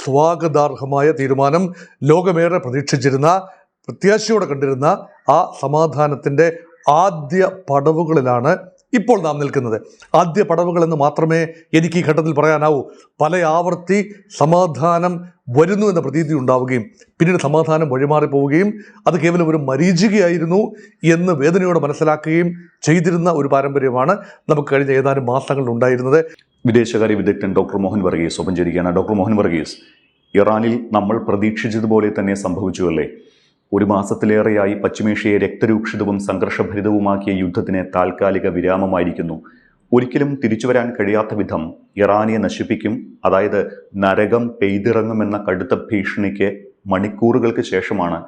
സ്വാഗതാർഹമായ തീരുമാനം. ലോകമേറെ പ്രതീക്ഷിച്ചിരുന്ന, പ്രത്യാശയോടെ കണ്ടിരുന്ന ആ സമാധാനത്തിൻ്റെ ആദ്യ പടവുകളിലാണ് ഇപ്പോൾ നാം നിൽക്കുന്നത്. ആദ്യ പടവുകൾ എന്ന് മാത്രമേ എനിക്ക് ഈ ഘട്ടത്തിൽ പറയാനാവൂ. പല ആവർത്തി സമാധാനം വരുന്നു എന്ന പ്രതീതി ഉണ്ടാവുകയും പിന്നീട് സമാധാനം വഴിമാറിപ്പോവുകയും അത് കേവലം ഒരു മരീചികയായിരുന്നു എന്ന് വേദനയോടെ മനസ്സിലാക്കുകയും ചെയ്തിരുന്ന ഒരു പാരമ്പര്യമാണ് നമുക്ക് കഴിഞ്ഞ ഏതാനും മാസങ്ങളിൽ ഉണ്ടായിരുന്നത്. വിദേശകാര്യ വിദഗ്ധൻ ഡോക്ടർ മോഹൻ വർഗീസ് ഒപ്പം ചേരുകയാണ്. ഡോക്ടർ മോഹൻ വർഗീസ്, ഇറാനിൽ നമ്മൾ പ്രതീക്ഷിച്ചതുപോലെ തന്നെ സംഭവിച്ചുവല്ലേ? ഒരു മാസത്തിലേറെയായി പശ്ചിമേഷ്യയെ രക്തരൂക്ഷിതവും സംഘർഷഭരിതവുമാക്കിയ യുദ്ധത്തിന് താൽക്കാലിക വിരാമമായിരിക്കുന്നു. ഒരിക്കലും തിരിച്ചുവരാൻ കഴിയാത്ത വിധം ഇറാനെ നശിപ്പിക്കും, അതായത് നരകം പെയ്തിറങ്ങുമെന്ന കടുത്ത ഭീഷണിക്ക് മണിക്കൂറുകൾക്ക് ശേഷമാണ്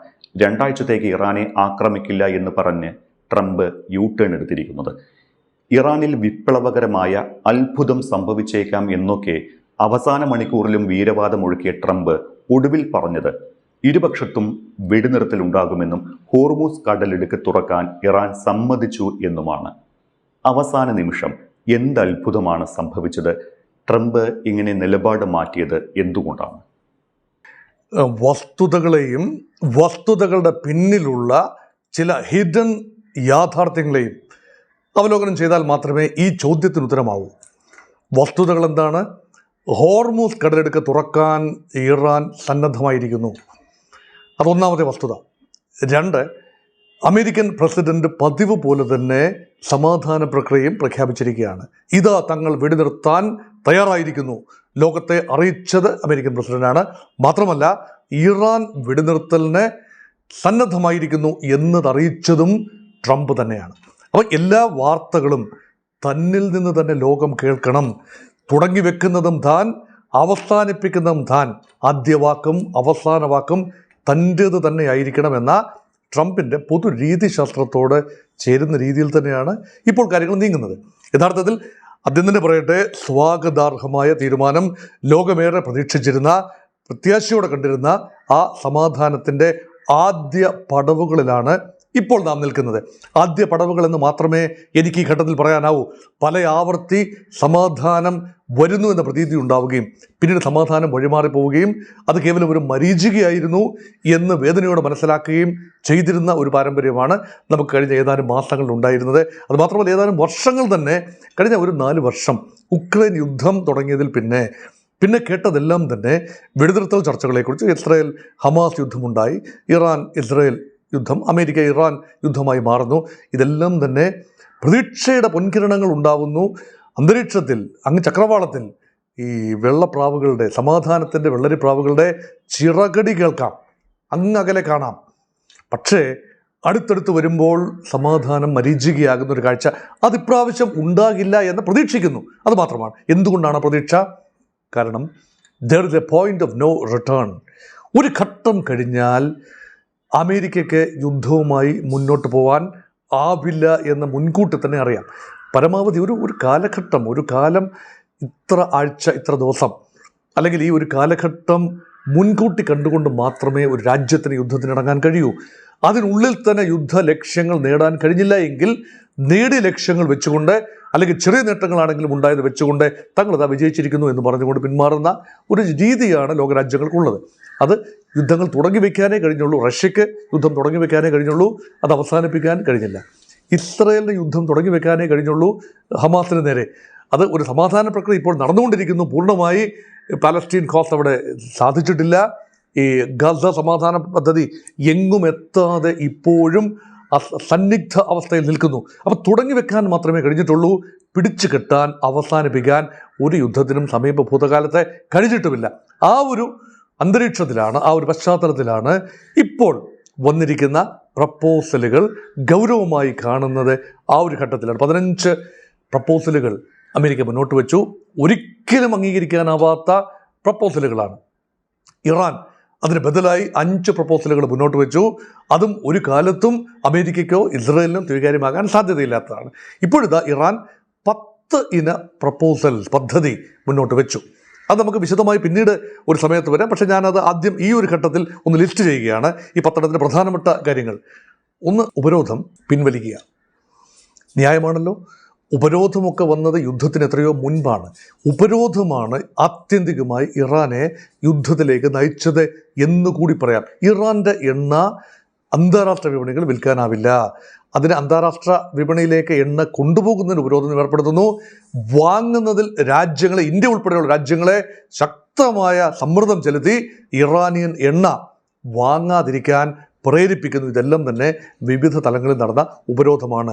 2 ആഴ്ചത്തേക്ക് ഇറാനെ ആക്രമിക്കില്ല എന്ന് പറഞ്ഞ് ട്രംപ് യു ടേൺ എടുത്തിരിക്കുന്നത്. ഇറാനിൽ വിപ്ലവകരമായ അത്ഭുതം സംഭവിച്ചേക്കാം എന്നൊക്കെ അവസാന മണിക്കൂറിലും വീരവാദമൊഴുക്കിയ ട്രംപ് ഒടുവിൽ പറഞ്ഞത് ഇരുപക്ഷത്തും വെടിനിർത്തലുണ്ടാകുമെന്നും ഹോർമൂസ് കടലിടുക്ക് തുറക്കാൻ ഇറാൻ സമ്മതിച്ചു എന്നുമാണ്. അവസാന നിമിഷം എന്ത് അത്ഭുതമാണ് സംഭവിച്ചത്? ട്രംപ് ഇങ്ങനെ നിലപാട് മാറ്റിയത് എന്തുകൊണ്ടാണ്? വസ്തുതകളെയും വസ്തുതകളുടെ പിന്നിലുള്ള ചില ഹിഡൻ യാഥാർത്ഥ്യങ്ങളെയും അവലോകനം ചെയ്താൽ മാത്രമേ ഈ ചോദ്യത്തിന് ഉത്തരമാവൂ. വസ്തുതകൾ എന്താണ്? ഹോർമൂസ് കടലിടുക്ക് തുറക്കാൻ ഇറാൻ സന്നദ്ധമായിരിക്കുന്നു. അതൊന്നാമത്തെ വസ്തുത. 2, അമേരിക്കൻ പ്രസിഡന്റ് പതിവ് പോലെ തന്നെ സമാധാന പ്രക്രിയയും പ്രഖ്യാപിച്ചിരിക്കുകയാണ്. ഇതാ തങ്ങൾ വെടിനിർത്താൻ തയ്യാറായിരിക്കുന്നു. ലോകത്തെ അറിയിച്ചത് അമേരിക്കൻ പ്രസിഡന്റാണ്. മാത്രമല്ല ഇറാൻ വെടിനിർത്തലിന് സന്നദ്ധമായിരിക്കുന്നു എന്നതറിയിച്ചതും ട്രംപ് തന്നെയാണ്. അപ്പോൾ എല്ലാ വാർത്തകളും തന്നിൽ നിന്ന് തന്നെ ലോകം കേൾക്കണം. തുടങ്ങി വെക്കുന്നതും താൻ, അവസാനിപ്പിക്കുന്നതും താൻ. ആദ്യ വാക്കും അവസാന വാക്കും തൻ്റേത് തന്നെ ആയിരിക്കണമെന്ന ട്രംപിൻ്റെ പൊതു രീതിശാസ്ത്രത്തോട് ചേരുന്ന രീതിയിൽ തന്നെയാണ് ഇപ്പോൾ കാര്യങ്ങൾ നീങ്ങുന്നത്. യഥാർത്ഥത്തിൽ അദ്ദേഹം തന്നെ പറയട്ടെ, സ്വാഗതാർഹമായ തീരുമാനം. ലോകമേറെ പ്രതീക്ഷിച്ചിരുന്ന, പ്രത്യാശയോടെ കണ്ടിരുന്ന ആ സമാധാനത്തിൻ്റെ ആദ്യ പടവുകളിലാണ് ഇപ്പോൾ നാം നിൽക്കുന്നത്. ആദ്യ പടവുകൾ എന്ന് മാത്രമേ എനിക്ക് ഈ ഘട്ടത്തിൽ പറയാനാവൂ. പല ആവർത്തി സമാധാനം വരുന്നു എന്ന പ്രതീതി ഉണ്ടാവുകയും പിന്നീട് സമാധാനം വഴിമാറിപ്പോവുകയും അത് കേവലം ഒരു മരീചികയായിരുന്നു എന്ന് വേദനയോടെ മനസ്സിലാക്കുകയും ചെയ്തിരുന്ന ഒരു പാരമ്പര്യമാണ് നമുക്ക് കഴിഞ്ഞ ഏതാനും മാസങ്ങളിൽ ഉണ്ടായിരുന്നത്. അതുമാത്രമല്ല ഏതാനും വർഷങ്ങൾ തന്നെ, കഴിഞ്ഞ ഒരു 4 വർഷം ഉക്രൈൻ യുദ്ധം തുടങ്ങിയതിൽ പിന്നെ കേട്ടതെല്ലാം തന്നെ വെടിനിർത്തൽ ചർച്ചകളെക്കുറിച്ച്. ഇസ്രായേൽ ഹമാസ് യുദ്ധമുണ്ടായി, ഇറാൻ ഇസ്രായേൽ യുദ്ധം, അമേരിക്ക ഇറാൻ യുദ്ധമായി മാറുന്നു. ഇതെല്ലാം തന്നെ പ്രതീക്ഷയുടെ പൊൻകിരണങ്ങൾ ഉണ്ടാവുന്നു. അന്തരീക്ഷത്തിൽ അങ്ങ് ചക്രവാളത്തിൽ ഈ വെള്ളപ്രാവുകളുടെ, സമാധാനത്തിൻ്റെ വെള്ളരിപ്രാവുകളുടെ ചിറകടി കേൾക്കാം, അങ്ങ് അകലെ കാണാം. പക്ഷേ അടുത്തടുത്ത് വരുമ്പോൾ സമാധാനം മരീചികയാകുന്ന ഒരു കാഴ്ച അതിപ്രാവശ്യം ഉണ്ടാകില്ല എന്ന് പ്രതീക്ഷിക്കുന്നു. അത് മാത്രമാണ്. എന്തുകൊണ്ടാണ് പ്രതീക്ഷ? കാരണം there is a point of no return. ഒരു ഘട്ടം കഴിഞ്ഞാൽ അമേരിക്കയ്ക്ക് യുദ്ധവുമായി മുന്നോട്ട് പോകാൻ ആവില്ല എന്ന് മുൻകൂട്ടി തന്നെ അറിയാം. പരമാവധി ഒരു കാലഘട്ടം, ഒരു കാലം, ഇത്ര ആഴ്ച, ഇത്ര ദിവസം, അല്ലെങ്കിൽ ഈ ഒരു കാലഘട്ടം മുൻകൂട്ടി കണ്ടുകൊണ്ട് മാത്രമേ ഒരു രാജ്യത്തിന് യുദ്ധത്തിനിറങ്ങാൻ കഴിയൂ. അതിനുള്ളിൽ തന്നെ യുദ്ധ ലക്ഷ്യങ്ങൾ നേടാൻ കഴിഞ്ഞില്ല എങ്കിൽ നേടിയ ലക്ഷ്യങ്ങൾ വെച്ചുകൊണ്ട്, അല്ലെങ്കിൽ ചെറിയ നേട്ടങ്ങളാണെങ്കിലും ഉണ്ടായത് വെച്ചുകൊണ്ട് തങ്ങളത് വിജയിച്ചിരിക്കുന്നു എന്ന് പറഞ്ഞുകൊണ്ട് പിന്മാറുന്ന ഒരു രീതിയാണ് ലോകരാജ്യങ്ങൾക്കുള്ളത്. അത് യുദ്ധങ്ങൾ തുടങ്ങി വയ്ക്കാനേ കഴിഞ്ഞുള്ളൂ. റഷ്യക്ക് യുദ്ധം തുടങ്ങി വയ്ക്കാനേ കഴിഞ്ഞുള്ളൂ, അത് അവസാനിപ്പിക്കാൻ കഴിഞ്ഞില്ല. ഇസ്രായേലിന് യുദ്ധം തുടങ്ങി വയ്ക്കാനേ കഴിഞ്ഞുള്ളൂ ഹമാസിന് നേരെ. അത് ഒരു സമാധാന പ്രക്രിയ ഇപ്പോൾ നടന്നുകൊണ്ടിരിക്കുന്നു. പൂർണ്ണമായി പാലസ്തീൻ കോസ് അവിടെ സാധിച്ചിട്ടില്ല. ഈ ഗസ സമാധാന പദ്ധതി എങ്ങും എത്താതെ ഇപ്പോഴും സന്നിഗ്ധ അവസ്ഥയിൽ നിൽക്കുന്നു. അപ്പോൾ തുടങ്ങി വെക്കാൻ മാത്രമേ കഴിഞ്ഞിട്ടുള്ളൂ. പിടിച്ചു കെട്ടാൻ, അവസാനിപ്പിക്കാൻ ഒരു യുദ്ധത്തിനും സമീപ ഭൂതകാലത്തെ കഴിഞ്ഞിട്ടുമില്ല. ആ ഒരു അന്തരീക്ഷത്തിലാണ്, ആ ഒരു പശ്ചാത്തലത്തിലാണ് ഇപ്പോൾ വന്നിരിക്കുന്ന പ്രപ്പോസലുകൾ ഗൗരവമായി കാണുന്നത്. ആ ഒരു ഘട്ടത്തിലാണ് 15 പ്രപ്പോസലുകൾ അമേരിക്ക മുന്നോട്ട് വെച്ചു. ഒരിക്കലും അംഗീകരിക്കാനാവാത്ത പ്രപ്പോസലുകളാണ്. ഇറാൻ അതിന് ബദലായി 5 പ്രപ്പോസലുകൾ മുന്നോട്ട് വെച്ചു. അതും ഒരു കാലത്തും അമേരിക്കയ്ക്കോ ഇസ്രായേലിനോ സ്വീകാര്യമാകാൻ സാധ്യതയില്ലാത്തതാണ്. ഇപ്പോഴിതാ ഇറാൻ 10 ഇന പദ്ധതി മുന്നോട്ട് വെച്ചു. അത് നമുക്ക് വിശദമായി പിന്നീട് ഒരു സമയത്ത് വരാം. പക്ഷേ ഞാനത് ആദ്യം ഈ ഒരു ഘട്ടത്തിൽ ഒന്ന് ലിസ്റ്റ് ചെയ്യുകയാണ്. ഈ 10 പ്രധാനപ്പെട്ട കാര്യങ്ങൾ. 1, ഉപരോധം പിൻവലിക്കുക. ന്യായമാണല്ലോ. ഉപരോധമൊക്കെ വന്നത് യുദ്ധത്തിന് എത്രയോ മുൻപാണ്. ഉപരോധമാണ് ആത്യന്തികമായി ഇറാനെ യുദ്ധത്തിലേക്ക് നയിച്ചത് എന്നുകൂടി പറയാം. ഇറാൻ്റെ എണ്ണ അന്താരാഷ്ട്ര വിപണികൾ വിൽക്കാനാവില്ല. അതിന് അന്താരാഷ്ട്ര വിപണിയിലേക്ക് എണ്ണ കൊണ്ടുപോകുന്നതിന് ഉപരോധം ഏർപ്പെടുത്തുന്നു. വാങ്ങുന്നതിൽ രാജ്യങ്ങളെ, ഇന്ത്യ ഉൾപ്പെടെയുള്ള രാജ്യങ്ങളെ ശക്തമായ സമ്മർദ്ദം ചെലുത്തി ഇറാനിയൻ എണ്ണ വാങ്ങാതിരിക്കാൻ പ്രേരിപ്പിക്കുന്നു. ഇതെല്ലാം തന്നെ വിവിധ തലങ്ങളിൽ നടന്ന ഉപരോധമാണ്.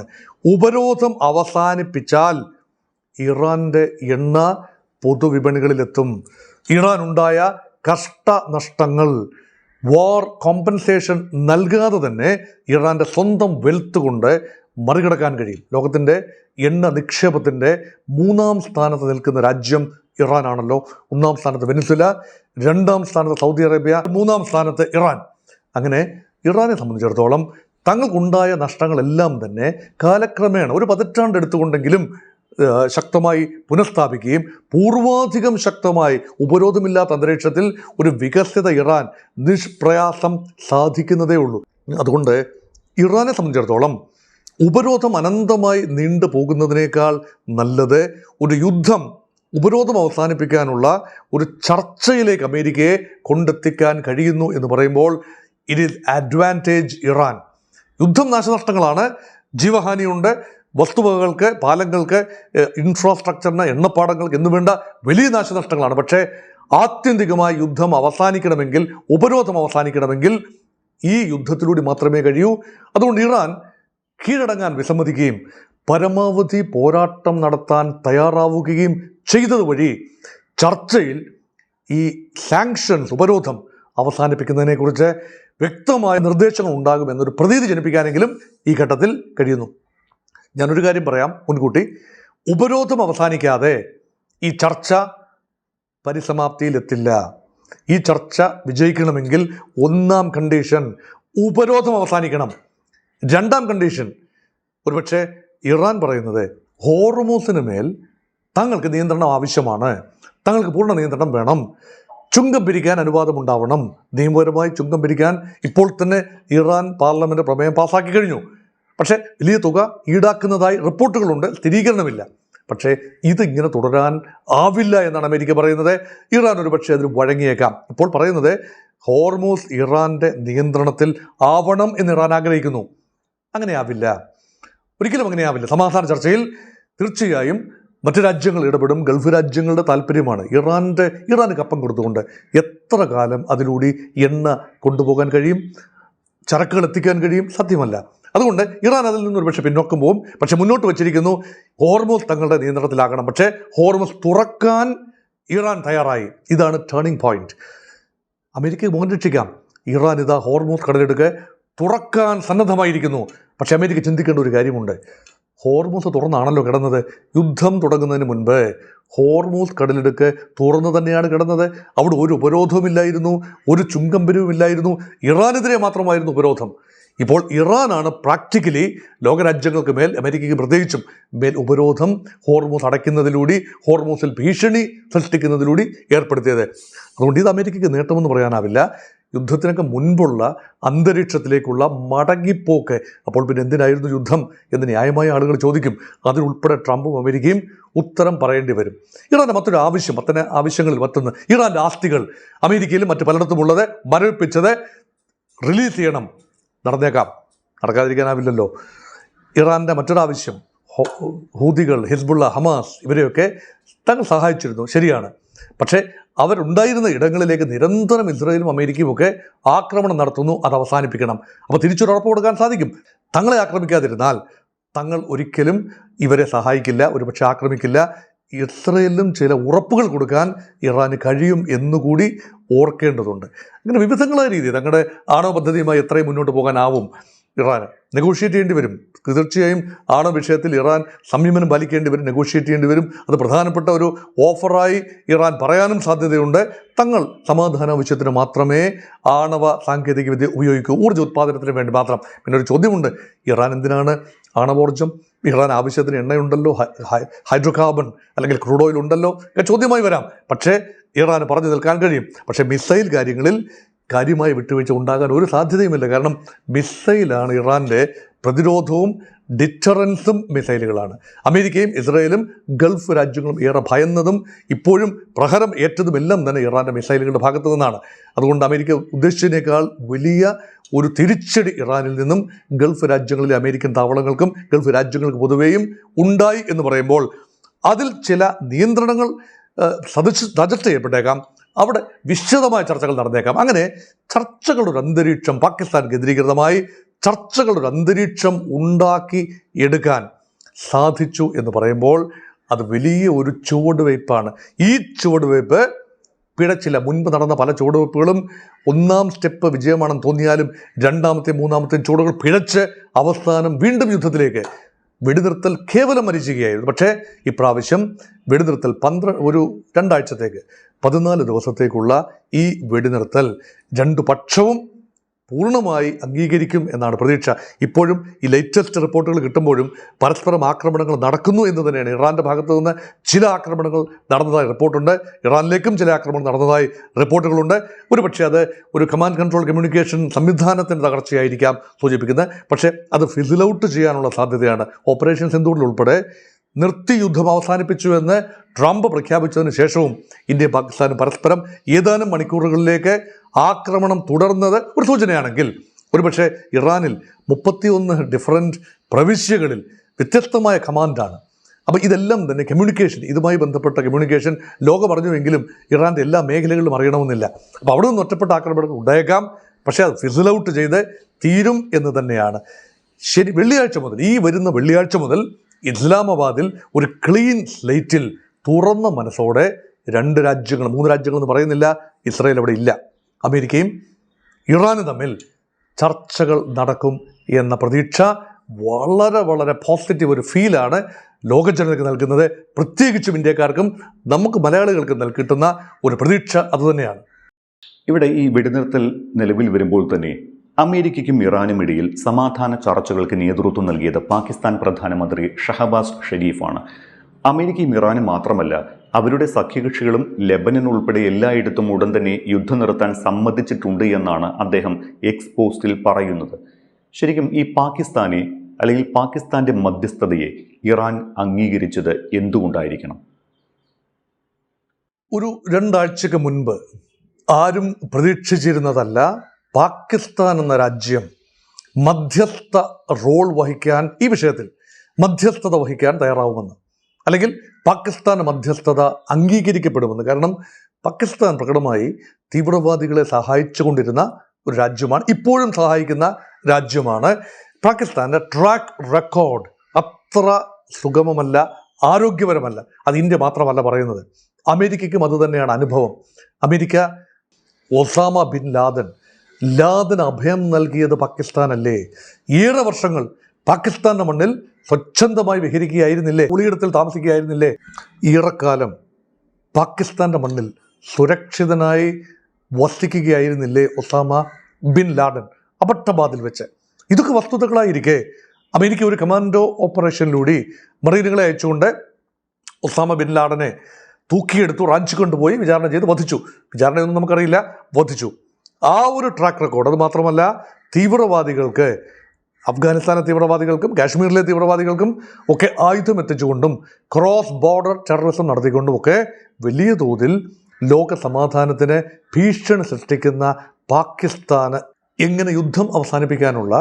ഉപരോധം അവസാനിപ്പിച്ചാൽ ഇറാൻ്റെ എണ്ണ പൊതുവിപണികളിലെത്തും. ഇറാനുണ്ടായ കഷ്ടനഷ്ടങ്ങൾ, വാർ കോമ്പൻസേഷൻ നൽകാതെ തന്നെ ഇറാൻ്റെ സ്വന്തം വെൽത്ത് കൊണ്ട് മറികടക്കാൻ കഴിയും. ലോകത്തിൻ്റെ എണ്ണ നിക്ഷേപത്തിൻ്റെ 3-ാം സ്ഥാനത്ത് നിൽക്കുന്ന രാജ്യം ഇറാനാണല്ലോ. 1-ാം സ്ഥാനത്ത് വെനിസ്വേല, 2-ാം സ്ഥാനത്ത് സൗദി അറേബ്യ, 3-ാം സ്ഥാനത്ത് ഇറാൻ. അങ്ങനെ ഇറാനെ സംബന്ധിച്ചിടത്തോളം തങ്ങൾക്കുണ്ടായ നഷ്ടങ്ങളെല്ലാം തന്നെ കാലക്രമേണ ഒരു 10 പതിറ്റാണ്ട് എടുത്തുകൊണ്ടെങ്കിലും ശക്തമായി പുനഃസ്ഥാപിക്കുകയും പൂർവാധികം ശക്തമായി ഉപരോധമില്ലാത്ത അന്തരീക്ഷത്തിൽ ഒരു വികസിത ഇറാൻ നിഷ്പ്രയാസം സാധിക്കുന്നതേ ഉള്ളൂ. അതുകൊണ്ട് ഇറാനെ സംബന്ധിച്ചിടത്തോളം ഉപരോധം അനന്തമായി നീണ്ടു പോകുന്നതിനേക്കാൾ നല്ലത് ഒരു യുദ്ധം, ഉപരോധം അവസാനിപ്പിക്കാനുള്ള ഒരു ചർച്ചയിലേക്ക് അമേരിക്കയെ കൊണ്ടെത്തിക്കാൻ കഴിയുന്നു എന്ന് പറയുമ്പോൾ ഇറ്റ് ഈസ് അഡ്വാൻറ്റേജ് ഇറാൻ. യുദ്ധം നാശനഷ്ടങ്ങളാണ്, ജീവഹാനിയുണ്ട്, വസ്തുവകകൾക്ക്, പാലങ്ങൾക്ക്, ഇൻഫ്രാസ്ട്രക്ചറിന്, എണ്ണപ്പാടങ്ങൾക്ക് എന്നുവേണ്ട വലിയ നാശനഷ്ടങ്ങളാണ്. പക്ഷേ ആത്യന്തികമായി യുദ്ധം അവസാനിക്കണമെങ്കിൽ, ഉപരോധം അവസാനിക്കണമെങ്കിൽ ഈ യുദ്ധത്തിലൂടെ മാത്രമേ കഴിയൂ. അതുകൊണ്ട് ഇറാൻ കീഴടങ്ങാൻ വിസമ്മതിക്കുകയും പരമാവധി പോരാട്ടം നടത്താൻ തയ്യാറാവുകയും ചെയ്തതുവഴി ചർച്ചയിൽ ഈ സാങ്ഷൻസ്, ഉപരോധം അവസാനിപ്പിക്കുന്നതിനെക്കുറിച്ച് വ്യക്തമായ നിർദ്ദേശങ്ങൾ ഉണ്ടാകുമെന്നൊരു പ്രതീതി ജനിപ്പിക്കാനെങ്കിലും ഈ ഘട്ടത്തിൽ കഴിയുന്നു. ഞാനൊരു കാര്യം പറയാം മുൻകൂട്ടി, ഉപരോധം അവസാനിക്കാതെ ഈ ചർച്ച പരിസമാപ്തിയിലെത്തില്ല. ഈ ചർച്ച വിജയിക്കണമെങ്കിൽ 1-ാം കണ്ടീഷൻ ഉപരോധം അവസാനിക്കണം. 2-ാം കണ്ടീഷൻ ഒരുപക്ഷെ ഇറാൻ പറയുന്നത് ഹോർമൂസിന് മേൽ തങ്ങൾക്ക് നിയന്ത്രണം ആവശ്യമാണ്, തങ്ങൾക്ക് പൂർണ്ണ നിയന്ത്രണം വേണം, ചുങ്കം പിരിക്കാൻ അനുവാദമുണ്ടാവണം. നിയമപരമായി ചുങ്കം പിരിക്കാൻ ഇപ്പോൾ തന്നെ ഇറാൻ പാർലമെൻറ്റ് പ്രമേയം പാസ്സാക്കി കഴിഞ്ഞു. പക്ഷേ വലിയ തുക ഈടാക്കുന്നതായി റിപ്പോർട്ടുകളുണ്ട്, സ്ഥിരീകരണമില്ല. പക്ഷേ ഇതിങ്ങനെ തുടരാൻ ആവില്ല എന്നാണ് അമേരിക്ക പറയുന്നത്. ഇറാൻ ഒരുപക്ഷെ അതിന് വഴങ്ങിയേക്കാം. ഇപ്പോൾ പറയുന്നത് ഹോർമൂസ് ഇറാൻ്റെ നിയന്ത്രണത്തിൽ ആവണം എന്ന് ഇറാൻ ആഗ്രഹിക്കുന്നു. അങ്ങനെ ആവില്ല, ഒരിക്കലും അങ്ങനെ ആവില്ല. സമാധാന ചർച്ചയിൽ തീർച്ചയായും മറ്റു രാജ്യങ്ങൾ ഇടപെടും. ഗൾഫ് രാജ്യങ്ങളുടെ താല്പര്യമാണ് ഇറാന് കപ്പം കൊടുത്തുകൊണ്ട് എത്ര കാലം അതിലൂടെ എണ്ണ കൊണ്ടുപോകാൻ കഴിയും, ചരക്കുകൾ എത്തിക്കാൻ കഴിയും? സാധ്യമല്ല. അതുകൊണ്ട് ഇറാൻ അതിൽ നിന്ന് ഒരുപക്ഷെ പിന്നോക്കം പോകും. പക്ഷെ മുന്നോട്ട് വച്ചിരിക്കുന്നു ഹോർമൂസ് തങ്ങളുടെ നിയന്ത്രണത്തിലാകണം. പക്ഷേ ഹോർമൂസ് തുറക്കാൻ ഇറാൻ തയ്യാറായി. ഇതാണ് ടേണിംഗ് പോയിന്റ്. അമേരിക്കയെ മുഖം രക്ഷിക്കാം. ഇറാൻ ഇതാ ഹോർമൂസ് കടലെടുക്ക് തുറക്കാൻ സന്നദ്ധമായിരിക്കുന്നു. പക്ഷെ അമേരിക്ക ചിന്തിക്കേണ്ട ഒരു കാര്യമുണ്ട്. ഹോർമൂസ് തുറന്നാണല്ലോ കിടന്നത്. യുദ്ധം തുടങ്ങുന്നതിന് മുൻപ് ഹോർമൂസ് കടലിടുക്ക് തുറന്നു തന്നെയാണ് കിടന്നത്. അവിടെ ഒരു ഉപരോധവുമില്ലായിരുന്നു, ഒരു ചുങ്കം പിരിവുമില്ലായിരുന്നു. ഇറാനെതിരെ മാത്രമായിരുന്നു ഉപരോധം. ഇപ്പോൾ ഇറാനാണ് പ്രാക്ടിക്കലി ലോകരാജ്യങ്ങൾക്ക് മേൽ, അമേരിക്കയ്ക്ക് പ്രത്യേകിച്ചും മേൽ ഉപരോധം ഹോർമൂസ് അടയ്ക്കുന്നതിലൂടെ, ഹോർമൂസിൽ ഭീഷണി സൃഷ്ടിക്കുന്നതിലൂടെ ഏർപ്പെടുത്തിയത്. അതുകൊണ്ട് ഇത് അമേരിക്കയ്ക്ക് നേട്ടമെന്ന് പറയാനാവില്ല. യുദ്ധത്തിനൊക്കെ മുൻപുള്ള അന്തരീക്ഷത്തിലേക്കുള്ള മടങ്ങിപ്പോക്ക്. അപ്പോൾ പിന്നെ എന്തിനായിരുന്നു യുദ്ധം എന്ന് ന്യായമായ ആളുകൾ ചോദിക്കും. അതിലുൾപ്പെടെ ട്രംപും അമേരിക്കയും ഉത്തരം പറയേണ്ടി വരും. ഇറാൻ്റെ മറ്റൊരു ആവശ്യം, മറ്റൊരു ആവശ്യങ്ങളിൽ മറ്റൊന്ന്, ഇറാൻ്റെ ആസ്തികൾ അമേരിക്കയിലും മറ്റ് പലയിടത്തുമുള്ളത് മരവിപ്പിച്ചത് റിലീസ് ചെയ്യണം. നടന്നേക്കാം, നടക്കാതിരിക്കാനാവില്ലല്ലോ. ഇറാൻ്റെ മറ്റൊരാവശ്യം, ഹൂതികൾ, ഹിസ്ബുള്ള, ഹമാസ് ഇവരെയൊക്കെ തങ്ങൾ സഹായിച്ചിരുന്നു, ശരിയാണ്. പക്ഷേ അവരുണ്ടായിരുന്ന ഇടങ്ങളിലേക്ക് നിരന്തരം ഇസ്രായേലും അമേരിക്കയും ഒക്കെ ആക്രമണം നടത്തുന്നു. അത് അവസാനിപ്പിക്കണം. അപ്പോൾ തിരിച്ചൊരുറപ്പ് കൊടുക്കാൻ സാധിക്കും. തങ്ങളെ ആക്രമിക്കാതിരുന്നാൽ തങ്ങൾ ഒരിക്കലും ഇവരെ സഹായിക്കില്ല, ഒരുപക്ഷെ ആക്രമിക്കില്ല. ഇസ്രായേലിലും ചില ഉറപ്പുകൾ കൊടുക്കാൻ ഇറാന് കഴിയും എന്നുകൂടി ഓർക്കേണ്ടതുണ്ട്. അങ്ങനെ വിവിധങ്ങളായ രീതി തങ്ങളുടെ ആണവ പദ്ധതിയുമായി എത്രയും മുന്നോട്ട് പോകാനാവും ഇറാൻ. നെഗോഷിയേറ്റ് ചെയ്യേണ്ടി വരും. തീർച്ചയായും ആണവ വിഷയത്തിൽ ഇറാൻ സംയമനം പാലിക്കേണ്ടി വരും, നെഗോഷിയേറ്റ് ചെയ്യേണ്ടി വരും. അത് പ്രധാനപ്പെട്ട ഒരു ഓഫറായി ഇറാൻ പറയാനും സാധ്യതയുണ്ട്. തങ്ങൾ സമാധാന ആവശ്യത്തിന് മാത്രമേ ആണവ സാങ്കേതികവിദ്യ ഉപയോഗിക്കൂ, ഊർജ്ജ ഉത്പാദനത്തിന് വേണ്ടി മാത്രം. പിന്നെ ഒരു ചോദ്യമുണ്ട്, ഇറാൻ എന്തിനാണ് ആണവോർജ്ജം? ഇറാൻ ആവശ്യത്തിന് എണ്ണയുണ്ടല്ലോ, ഹൈഡ്രോ കാർബൺ അല്ലെങ്കിൽ ക്രൂഡ് ഓയിൽ ഉണ്ടല്ലോ, ചോദ്യമായി വരാം. പക്ഷേ ഇറാന് പറഞ്ഞു നിൽക്കാൻ കഴിയും. പക്ഷേ മിസൈൽ കാര്യങ്ങളിൽ കാര്യമായ വിട്ടുവീഴ്ച ഉണ്ടാകാൻ ഒരു സാധ്യതയുമില്ല. കാരണം മിസൈലാണ് ഇറാൻ്റെ പ്രതിരോധവും ഡിറ്ററൻസും മിസൈലുകളാണ്. അമേരിക്കയും ഇസ്രായേലും ഗൾഫ് രാജ്യങ്ങളും ഏറെ ഭയന്നതും ഇപ്പോഴും പ്രഹരം ഏറ്റതും എല്ലാം തന്നെ ഇറാൻ്റെ മിസൈലുകളുടെ ഭാഗത്തു നിന്നാണ്. അതുകൊണ്ട് അമേരിക്ക ഉദ്ദേശിച്ചതിനേക്കാൾ വലിയ ഒരു തിരിച്ചടി ഇറാനിൽ നിന്നും ഗൾഫ് രാജ്യങ്ങളിലെ അമേരിക്കൻ താവളങ്ങൾക്കും ഗൾഫ് രാജ്യങ്ങൾക്ക് പൊതുവെയും ഉണ്ടായി എന്ന് പറയുമ്പോൾ അതിൽ ചില നിയന്ത്രണങ്ങൾ സജസ്റ്റ് ചെയ്യപ്പെട്ടേക്കാം. അവിടെ വിശദമായ ചർച്ചകൾ നടന്നേക്കാം. അങ്ങനെ ചർച്ചകളുടെ ഒരു അന്തരീക്ഷം പാകിസ്ഥാൻ കേന്ദ്രീകൃതമായി ചർച്ചകളുടെ ഒരു അന്തരീക്ഷം ഉണ്ടാക്കി എടുക്കാൻ സാധിച്ചു എന്ന് പറയുമ്പോൾ അത് വലിയ ഒരു ചുവടുവയ്പ്പാണ്. ഈ ചുവടുവയ്പ്പ് പിഴച്ചില്ല. മുൻപ് നടന്ന പല ചുവടുവയ്പ്പുകളും ഒന്നാം സ്റ്റെപ്പ് വിജയമാണെന്ന് തോന്നിയാലും രണ്ടാമത്തെ മൂന്നാമത്തെയും ചുവടുകൾ പിഴച്ച് അവസാനം വീണ്ടും യുദ്ധത്തിലേക്ക്. വെടിനിർത്തൽ കേവലം മരിച്ചുകയായിരുന്നു. പക്ഷേ ഇപ്രാവശ്യം വെടിനിർത്തൽ 2 14 ദിവസത്തേക്കുള്ള ഈ വെടിനിർത്തൽ രണ്ടു പക്ഷവും പൂർണ്ണമായി അംഗീകരിക്കും എന്നാണ് പ്രതീക്ഷ. ഇപ്പോഴും ഈ ലേറ്റസ്റ്റ് റിപ്പോർട്ടുകൾ കിട്ടുമ്പോഴും പരസ്പരം ആക്രമണങ്ങൾ നടക്കുന്നു എന്ന് തന്നെയാണ്. ഇറാൻ്റെ ഭാഗത്തു നിന്ന് ചില ആക്രമണങ്ങൾ നടന്നതായി റിപ്പോർട്ടുണ്ട്, ഇറാനിലേക്കും ചില ആക്രമണം നടന്നതായി റിപ്പോർട്ടുകളുണ്ട്. ഒരുപക്ഷെ അത് ഒരു കമാൻഡ് കൺട്രോൾ കമ്മ്യൂണിക്കേഷൻ സംവിധാനത്തിൻ്റെ തകർച്ചയായിരിക്കാം സൂചിപ്പിക്കുന്നത്. പക്ഷേ അത് ഫിസിൽ ഔട്ട് ചെയ്യാനുള്ള സാധ്യതയാണ്. ഓപ്പറേഷൻ സിന്ദൂറിൽ ഉൾപ്പെടെ നിർത്തി യുദ്ധം അവസാനിപ്പിച്ചു എന്ന് ട്രംപ് പ്രഖ്യാപിച്ചതിന് ശേഷവും ഇന്ത്യയും പാകിസ്ഥാനും പരസ്പരം ഏതാനും മണിക്കൂറുകളിലേക്ക് ആക്രമണം തുടർന്നത് ഒരു സൂചനയാണെങ്കിൽ ഒരുപക്ഷെ ഇറാനിൽ 31 ഡിഫറൻറ്റ് പ്രവിശ്യകളിൽ വ്യത്യസ്തമായ കമാൻഡാണ്. അപ്പോൾ ഇതെല്ലാം തന്നെ കമ്മ്യൂണിക്കേഷൻ, ഇതുമായി ബന്ധപ്പെട്ട കമ്മ്യൂണിക്കേഷൻ ലോകം അറിഞ്ഞുവെങ്കിലും ഇറാൻ്റെ എല്ലാ മേഖലകളിലും അറിയണമെന്നില്ല. അപ്പോൾ അവിടെ നിന്ന് ഒറ്റപ്പെട്ട ആക്രമണങ്ങൾ ഉണ്ടായേക്കാം. പക്ഷേ അത് ഫിസിൽ ഔട്ട് ചെയ്ത് തീരും എന്ന് തന്നെയാണ്. വെള്ളിയാഴ്ച മുതൽ, ഈ വരുന്ന വെള്ളിയാഴ്ച മുതൽ ഇസ്ലാമാബാദിൽ ഒരു ക്ലീൻ സ്ലേറ്റിൽ തുറന്ന മനസ്സോടെ 2 രാജ്യങ്ങൾ 3 രാജ്യങ്ങൾ എന്ന് പറയുന്നില്ല, ഇസ്രായേൽ അവിടെ ഇല്ല, അമേരിക്കയും ഇറാനും തമ്മിൽ ചർച്ചകൾ നടക്കും എന്ന പ്രതീക്ഷ വളരെ വളരെ പോസിറ്റീവ് ഒരു ഫീലാണ് ലോകജനതയ്ക്ക് നൽകുന്നത്. പ്രത്യേകിച്ചും ഇന്ത്യക്കാർക്കും നമുക്ക് മലയാളികൾക്കും കിട്ടുന്ന ഒരു പ്രതീക്ഷ അതുതന്നെയാണ്. ഇവിടെ ഈ വെടിനിർത്തൽ നിലവിൽ വരുമ്പോൾ തന്നെ അമേരിക്കയ്ക്കും ഇറാനും ഇടയിൽ സമാധാന ചർച്ചകൾക്ക് നേതൃത്വം നൽകിയത് പാകിസ്ഥാൻ പ്രധാനമന്ത്രി ഷഹബാസ് ഷെരീഫാണ്. അമേരിക്കയും ഇറാനും മാത്രമല്ല, അവരുടെ സഖ്യകക്ഷികളും ലെബനൻ ഉൾപ്പെടെ എല്ലായിടത്തും ഉടൻ തന്നെ യുദ്ധം നിർത്താൻ സമ്മതിച്ചിട്ടുണ്ട് എന്നാണ് അദ്ദേഹം എക്സ് പോസ്റ്റിൽ പറയുന്നത്. ശരിക്കും ഈ പാകിസ്ഥാനെ അല്ലെങ്കിൽ പാകിസ്ഥാന്റെ മധ്യസ്ഥതയെ ഇറാൻ അംഗീകരിച്ചത് എന്തുകൊണ്ടായിരിക്കണം? ഒരു 2 ആഴ്ചക്ക് മുൻപ് ആരും പ്രതീക്ഷിച്ചിരുന്നതല്ല പാകിസ്ഥാൻ എന്ന രാജ്യം മധ്യസ്ഥ റോൾ വഹിക്കാൻ, ഈ വിഷയത്തിൽ മധ്യസ്ഥത വഹിക്കാൻ തയ്യാറാവുമെന്ന്, അല്ലെങ്കിൽ പാകിസ്ഥാൻ മധ്യസ്ഥത അംഗീകരിക്കപ്പെടുമെന്ന്. കാരണം പാകിസ്ഥാൻ പ്രകടമായി തീവ്രവാദികളെ സഹായിച്ചു കൊണ്ടിരുന്ന ഒരു രാജ്യമാണ്, ഇപ്പോഴും സഹായിക്കുന്ന രാജ്യമാണ്. പാകിസ്ഥാൻ്റെ ട്രാക്ക് റെക്കോർഡ് അത്ര സുഗമമല്ല, ആരോഗ്യപരമല്ല. അത് ഇന്ത്യ മാത്രമല്ല പറയുന്നത്, അമേരിക്കയ്ക്കും അതുതന്നെയാണ് അനുഭവം. അമേരിക്ക ഒസാമ ബിൻ ലാദൻ അഭയം നൽകിയത് പാകിസ്ഥാനല്ലേ? 7 വർഷങ്ങൾ പാകിസ്ഥാൻ്റെ മണ്ണിൽ സ്വച്ഛന്തമായി വിഹരിക്കുകയായിരുന്നില്ലേ? ഒളിയിടത്തിൽ താമസിക്കുകയായിരുന്നില്ലേ? ഏറെക്കാലം പാകിസ്ഥാൻ്റെ മണ്ണിൽ സുരക്ഷിതനായി വസിക്കുകയായിരുന്നില്ലേ ഒസാമ ബിൻ ലാദൻ അബട്ടബാദിൽ വെച്ച്? ഇതൊക്കെ വസ്തുതകളായിരിക്കെ അമേരിക്ക ഒരു കമാൻഡോ ഓപ്പറേഷനിലൂടെ മറീനുകളെ അയച്ചുകൊണ്ട് ഒസാമ ബിൻ ലാദനെ തൂക്കിയെടുത്തു, റാഞ്ചി കൊണ്ടുപോയി വിചാരണ ചെയ്ത് വധിച്ചു. വിചാരണയൊന്നും നമുക്കറിയില്ല, വധിച്ചു. ആ ഒരു ട്രാക്ക് റെക്കോർഡ്, അത് മാത്രമല്ല തീവ്രവാദികൾക്ക്, അഫ്ഗാനിസ്ഥാനിലെ തീവ്രവാദികൾക്കും കാശ്മീരിലെ തീവ്രവാദികൾക്കും ഒക്കെ ആയുധം എത്തിച്ചുകൊണ്ടും ക്രോസ് ബോർഡർ ടെററിസം നടത്തിക്കൊണ്ടും ഒക്കെ വലിയ തോതിൽ ലോക സമാധാനത്തിന് ഭീഷണി സൃഷ്ടിക്കുന്ന പാകിസ്ഥാന് എങ്ങനെ യുദ്ധം അവസാനിപ്പിക്കാനുള്ള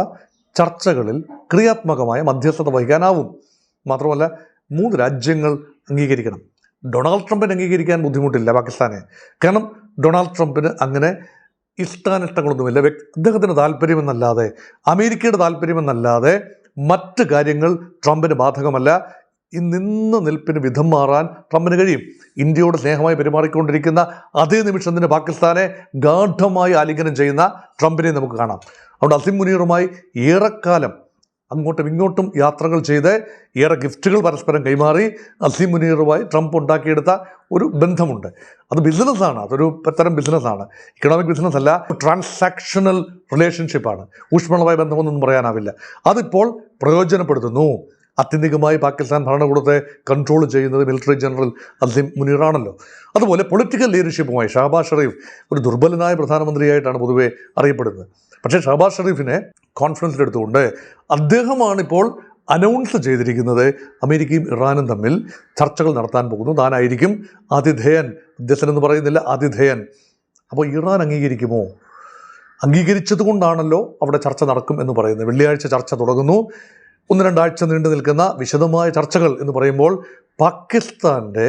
ചർച്ചകളിൽ ക്രിയാത്മകമായ മധ്യസ്ഥത വഹിക്കാനാവും? മാത്രമല്ല 3 രാജ്യങ്ങൾ അംഗീകരിക്കണം. ഡൊണാൾഡ് ട്രംപിന് അംഗീകരിക്കാൻ ബുദ്ധിമുട്ടില്ല പാകിസ്ഥാനെ. കാരണം ഡൊണാൾഡ് ട്രംപിന് അങ്ങനെ ഇഷ്ടാനിഷ്ടങ്ങളൊന്നുമില്ല. അദ്ദേഹത്തിൻ്റെ താല്പര്യമെന്നല്ലാതെ, അമേരിക്കയുടെ താല്പര്യമെന്നല്ലാതെ മറ്റ് കാര്യങ്ങൾ ട്രംപിന് ബാധകമല്ല. ഈ നിൽപ്പിന് വിധം മാറാൻ ട്രംപിന് കഴിയും. ഇന്ത്യയോട് സ്നേഹമായി പെരുമാറിക്കൊണ്ടിരിക്കുന്ന അതേ നിമിഷം തന്നെ പാകിസ്ഥാനെ ഗാഢമായി ആലിംഗനം ചെയ്യുന്ന ട്രംപിനെ നമുക്ക് കാണാം. അതുകൊണ്ട് അസിം മുനീറുമായി ഏറെക്കാലം അങ്ങോട്ടും ഇങ്ങോട്ടും യാത്രകൾ ചെയ്ത് ഏറെ ഗിഫ്റ്റുകൾ പരസ്പരം കൈമാറി അസിം മുനീറുമായി ട്രംപ് ഉണ്ടാക്കിയെടുത്ത ഒരു ബന്ധമുണ്ട്. അത് ബിസിനസ്സാണ്, അതൊരു തരം ബിസിനസ്സാണ്, ഇക്കണോമിക് ബിസിനസ് അല്ല, ട്രാൻസാക്ഷണൽ റിലേഷൻഷിപ്പാണ്. ഊഷ്മളമായ ബന്ധമൊന്നും പറയാനാവില്ല. അതിപ്പോൾ പ്രയോജനപ്പെടുത്തുന്നു. ആത്യന്തികമായി പാകിസ്ഥാൻ ഭരണകൂടത്തെ കൺട്രോൾ ചെയ്യുന്നത് മിലിറ്ററി ജനറൽ അസിം മുനീറാണല്ലോ. അതുപോലെ പൊളിറ്റിക്കൽ ലീഡർഷിപ്പുമായി ഷഹബാസ് ഷെരീഫ് ഒരു ദുർബലനായ പ്രധാനമന്ത്രിയായിട്ടാണ് പൊതുവെ അറിയപ്പെടുന്നത്. പക്ഷേ ഷഹബാസ് ഷെരീഫിനെ കോൺഫറൻസിലെടുത്തുകൊണ്ട് അദ്ദേഹമാണിപ്പോൾ അനൗൺസ് ചെയ്തിരിക്കുന്നത് അമേരിക്കയും ഇറാനും തമ്മിൽ ചർച്ചകൾ നടത്താൻ പോകുന്നു. താനായിരിക്കും ആതിഥേയൻ, മധ്യസ്ഥനെന്ന് പറയുന്നില്ല, ആതിഥേയൻ. അപ്പോൾ ഇറാൻ അംഗീകരിക്കുമോ? അംഗീകരിച്ചത് കൊണ്ടാണല്ലോ അവിടെ ചർച്ച നടക്കും എന്ന് പറയുന്നത്. വെള്ളിയാഴ്ച ചർച്ച തുടങ്ങുന്നു. 1-2 ആഴ്ച നീണ്ടു നിൽക്കുന്ന വിശദമായ ചർച്ചകൾ എന്ന് പറയുമ്പോൾ പാകിസ്ഥാൻ്റെ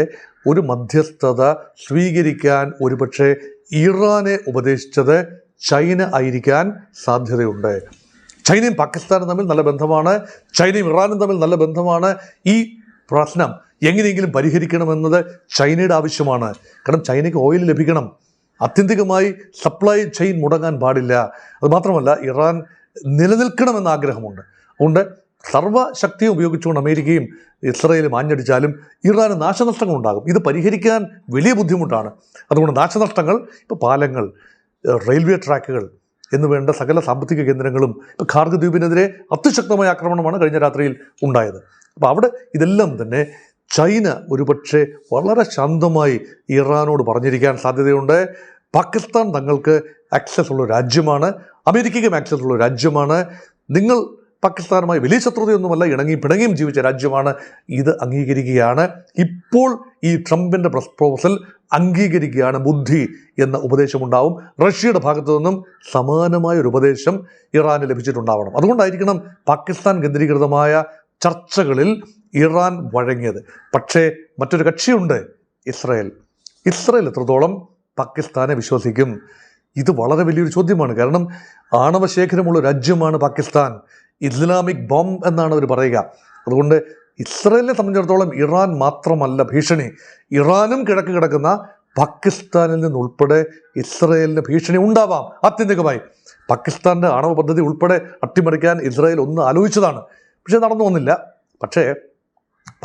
ഒരു മധ്യസ്ഥത സ്വീകരിക്കാൻ ഒരുപക്ഷെ ഇറാനെ ഉപദേശിച്ചത് ചൈന ആയിരിക്കാൻ സാധ്യതയുണ്ട്. ചൈനയും പാകിസ്ഥാനും തമ്മിൽ നല്ല ബന്ധമാണ്, ചൈനയും ഇറാനും തമ്മിൽ നല്ല ബന്ധമാണ്. ഈ പ്രശ്നം എങ്ങനെയെങ്കിലും പരിഹരിക്കണമെന്നത് ചൈനയുടെ ആവശ്യമാണ്. കാരണം ചൈനയ്ക്ക് ഓയിൽ ലഭിക്കണം, ആത്യന്തികമായി സപ്ലൈ ചെയിൻ മുടങ്ങാൻ പാടില്ല. അതുമാത്രമല്ല, ഇറാൻ നിലനിൽക്കണമെന്ന ആഗ്രഹമുണ്ട്. അതുകൊണ്ട് സർവ്വശക്തിയും ഉപയോഗിച്ചുകൊണ്ട് അമേരിക്കയും ഇസ്രയേലും ആഞ്ഞടിച്ചാലും ഇറാന് നാശനഷ്ടങ്ങളുണ്ടാകും. ഇത് പരിഹരിക്കാൻ വലിയ ബുദ്ധിമുട്ടാണ്. അതുകൊണ്ട് നാശനഷ്ടങ്ങൾ, ഇപ്പോൾ പാലങ്ങൾ, റെയിൽവേ ട്രാക്കുകൾ എന്ന് വേണ്ട സകല സാമ്പത്തിക കേന്ദ്രങ്ങളും, ഇപ്പോൾ ഖാർഗ് ദ്വീപിനെതിരെ അതിശക്തമായ ആക്രമണമാണ് കഴിഞ്ഞ രാത്രിയിൽ ഉണ്ടായത്. അപ്പോൾ അവിടെ ഇതെല്ലാം തന്നെ ചൈന ഒരുപക്ഷെ വളരെ ശാന്തമായി ഇറാനോട് പറഞ്ഞിരിക്കാൻ സാധ്യതയുണ്ട്. പാകിസ്ഥാൻ തങ്ങൾക്ക് ആക്സസ് ഉള്ള രാജ്യമാണ്, അമേരിക്കയ്ക്കും ആക്സസ് ഉള്ള രാജ്യമാണ്. നിങ്ങൾ പാകിസ്ഥാനുമായി വലിയ ശത്രുതയൊന്നുമല്ല, ഇണങ്ങിയും പിണങ്ങിയും ജീവിച്ച രാജ്യമാണ്. ഇത് അംഗീകരിക്കുകയാണ്. ഇപ്പോൾ ഈ ട്രംപിൻ്റെ പ്രപ്പോസൽ അംഗീകരിക്കുകയാണ് ബുദ്ധി എന്ന ഉപദേശമുണ്ടാവും. റഷ്യയുടെ ഭാഗത്തു നിന്നും സമാനമായ ഒരു ഉപദേശം ഇറാന് ലഭിച്ചിട്ടുണ്ടാവണം. അതുകൊണ്ടായിരിക്കണം പാകിസ്ഥാൻ കേന്ദ്രീകൃതമായ ചർച്ചകളിൽ ഇറാൻ വഴങ്ങിയത്. പക്ഷേ മറ്റൊരു കക്ഷിയുണ്ട്, ഇസ്രയേൽ. ഇസ്രയേൽ എത്രത്തോളം പാകിസ്ഥാനെ വിശ്വസിക്കും? ഇത് വളരെ വലിയൊരു ചോദ്യമാണ്. കാരണം ആണവശേഖരമുള്ള രാജ്യമാണ് പാകിസ്ഥാൻ. ഇസ്ലാമിക് ബോംബ് എന്നാണ് അവർ പറയുക. അതുകൊണ്ട് ഇസ്രയേലിനെ സംബന്ധിച്ചിടത്തോളം ഇറാൻ മാത്രമല്ല ഭീഷണി, ഇറാനും കിഴക്ക് കിടക്കുന്ന പാകിസ്ഥാനിൽ നിന്നുൾപ്പെടെ ഇസ്രയേലിന് ഭീഷണി ഉണ്ടാവാം. ആത്യന്തികമായി പാകിസ്ഥാൻ്റെ ആണവ പദ്ധതി ഉൾപ്പെടെ അട്ടിമറിക്കാൻ ഇസ്രയേൽ ഒന്ന് ആലോചിച്ചതാണ്, പക്ഷേ നടന്നു വന്നില്ല. പക്ഷേ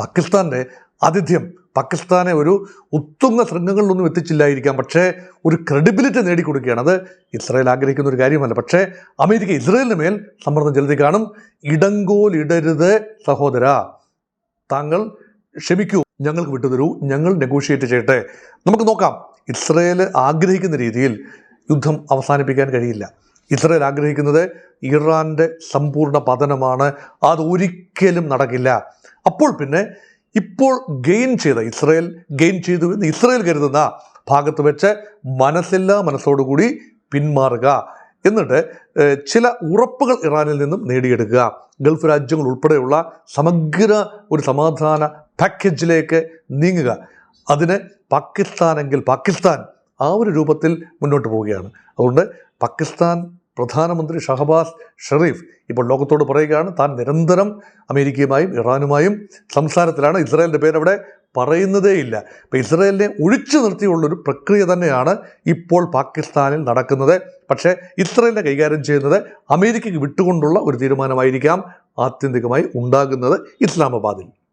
പാകിസ്ഥാൻ്റെ ആതിഥ്യം പാകിസ്ഥാനെ ഒരു ഉത്തുംഗ ശൃംഗങ്ങളിലൊന്നും എത്തിച്ചില്ലായിരിക്കാം, പക്ഷേ ഒരു ക്രെഡിബിലിറ്റി നേടിക്കൊടുക്കുകയാണ്. അത് ഇസ്രായേൽ ആഗ്രഹിക്കുന്ന ഒരു കാര്യമല്ല. പക്ഷേ അമേരിക്ക ഇസ്രായേലിന് മേൽ സമ്മർദ്ദം ചെലുത്തി കാണും. ഇടങ്കോലിടരുത് സഹോദര, താങ്കൾ ക്ഷമിക്കൂ, ഞങ്ങൾക്ക് വിട്ടുതരൂ, ഞങ്ങൾ നെഗോഷിയേറ്റ് ചെയ്യട്ടെ, നമുക്ക് നോക്കാം. ഇസ്രായേൽ ആഗ്രഹിക്കുന്ന രീതിയിൽ യുദ്ധം അവസാനിപ്പിക്കാൻ കഴിയില്ല. ഇസ്രായേൽ ആഗ്രഹിക്കുന്നത് ഇറാൻ്റെ സമ്പൂർണ്ണ പതനമാണ്. അതൊരിക്കലും നടക്കില്ല. അപ്പോൾ പിന്നെ ഇപ്പോൾ ഇസ്രായേൽ ഗെയിൻ ചെയ്തു എന്ന് ഇസ്രായേൽ കരുതുന്ന ഭാഗത്ത് വെച്ച് മനസ്സില്ലാ മനസ്സോടുകൂടി പിന്മാറുക, എന്നിട്ട് ചില ഉറപ്പുകൾ ഇറാനിൽ നിന്നും നേടിയെടുക്കുക. ഗൾഫ് രാജ്യങ്ങൾ ഉൾപ്പെടെയുള്ള സമഗ്ര ഒരു സമാധാന പാക്കേജിലേക്ക് നീങ്ങുക. അതിന് പാകിസ്ഥാനെങ്കിൽ പാകിസ്ഥാൻ ആ ഒരു രൂപത്തിൽ മുന്നോട്ട് പോവുകയാണ്. അതുകൊണ്ട് പാകിസ്ഥാൻ പ്രധാനമന്ത്രി ഷഹബാസ് ഷെറീഫ് ഇപ്പോൾ ലോകത്തോട് പറയുകയാണ്, താൻ നിരന്തരം അമേരിക്കയുമായും ഇറാനുമായും സംസാരത്തിലാണ്. ഇസ്രായേലിൻ്റെ പേരവിടെ പറയുന്നതേയില്ല. ഇപ്പോൾ ഇസ്രായേലിനെ ഒഴിച്ചു നിർത്തിയുള്ളൊരു പ്രക്രിയ തന്നെയാണ് ഇപ്പോൾ പാകിസ്ഥാനിൽ നടക്കുന്നത്. പക്ഷേ ഇസ്രായേലിനെ കൈകാര്യം ചെയ്യുന്നത് അമേരിക്കയ്ക്ക് വിട്ടുകൊണ്ടുള്ള ഒരു തീരുമാനമായിരിക്കാം ആത്യന്തികമായി ഉണ്ടാകുന്നത് ഇസ്ലാമാബാദിൽ.